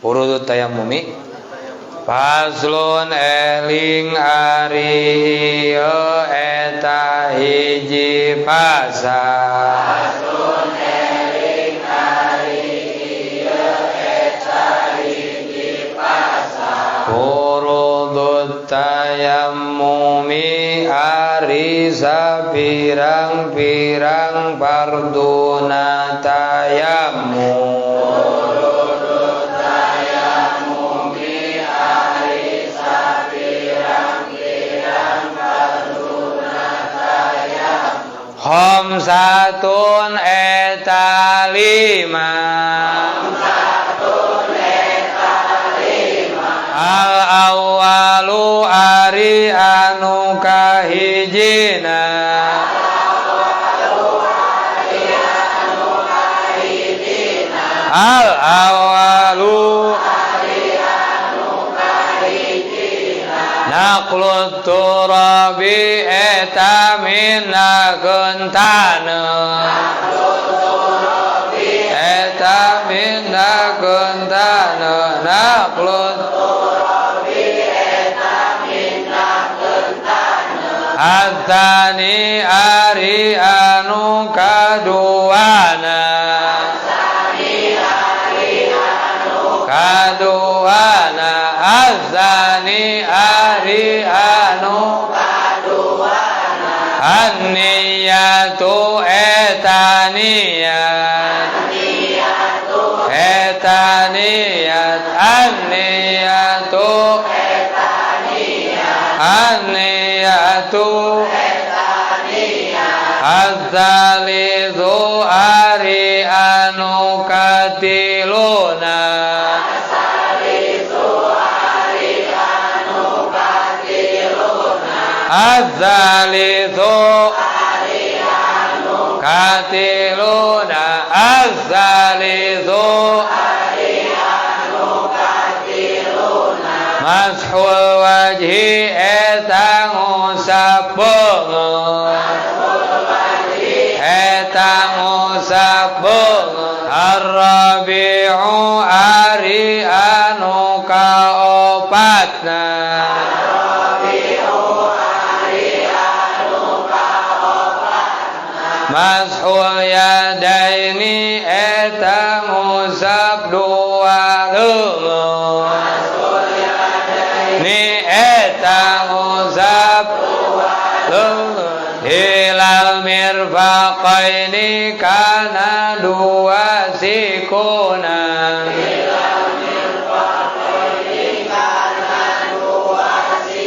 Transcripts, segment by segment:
Urut tayammumi Faslun eling ari eta hiji pasal. Faslun eling ari eta hiji pasal. Urut tayammumi ari sapirang-pirang farduna tayammum. Khamsatun eta lima. Al awwalu ari anu kahijina. Al awwalu naqlut turabi eta minakeun taneuh. Eta minakeun taneuh. Naqlut turabi eta minakeun taneuh. Atani ari anu kaduana. Kaduana azani ari anu kaduana an-niyatu eta niyat eta niyat an-niyatu eta niyat an-niyatu eta niyat az-zalizu ari anu katiluna. Az-zalizu katiluna. Az-zalizu mashul wajhi eta ngusap beungeut. Eta ngusap beungeut. Ar-rabi'u ari anu kaopatna. Mashul yadaini eta ngusap dua leungeut. Ni eta ngusap dua leungeut. Hilal mirfaqaini kana dua sikuna.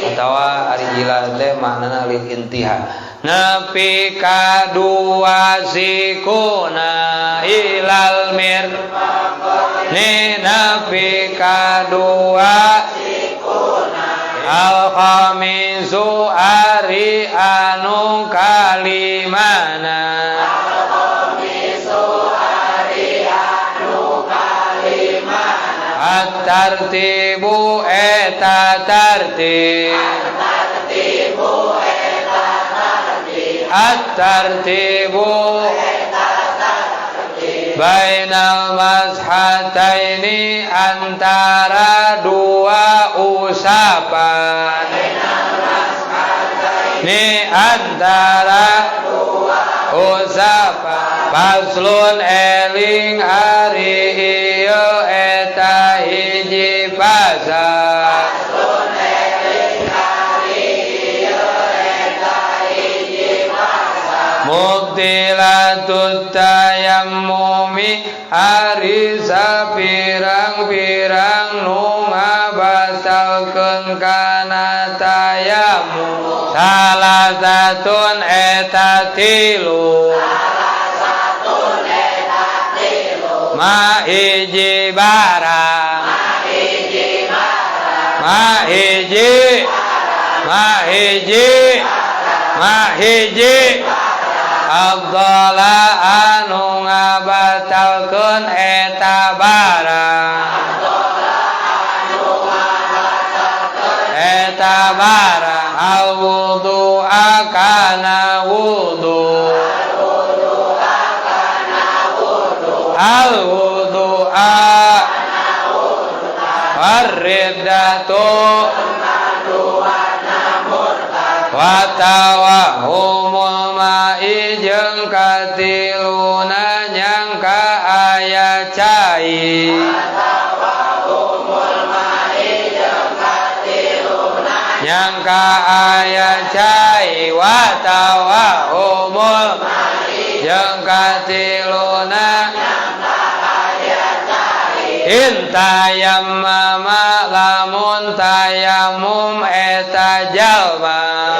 Atawa ari hilal teh maknana lil intiha. Nepi ka dua sikuna ilal mirfaqaini nepi ka dua sikuna. Al-khamisu ari anu kalimana. Al-khamisu ari anu kalimana. At-tartibu eta tartib. At-tartibu bainal mashataini antara dua usapan. Ni antara dua usapan. Faslun eling ari ieu eta hiji pasal. Mubtilatut tayammumi ari sapirang-pirang nu ngabatalkeun kana tayammum. Salasatun eta tilu. Ma hiji barang. Ma hiji Abdallah anu ngabatalkeun eta barang. Eta barang al-wudu akana wudu. Al-wudu Waridatu watawahumul ma'i jeung katiluna nyangka aya cai nyangka aya cai watawahumul jeung katiluna intayammama lamun tayamum eta jalma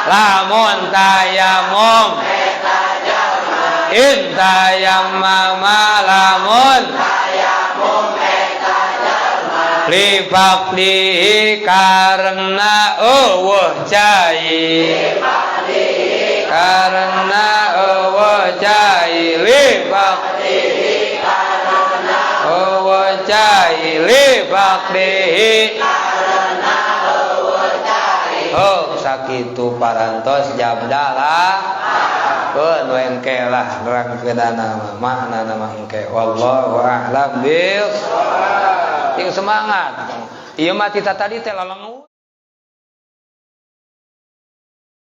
lamun tayamum intayammama lamun lifaqdihi karena eueuh cai karena eueuh cai lifaqdihi wajai libakdihi oh sakitu parantos jabdalah keun wengke lah nerangkeunana makna nama engke wallahu a'lam bis ting semangat ieu mah kita tadi teh lalengu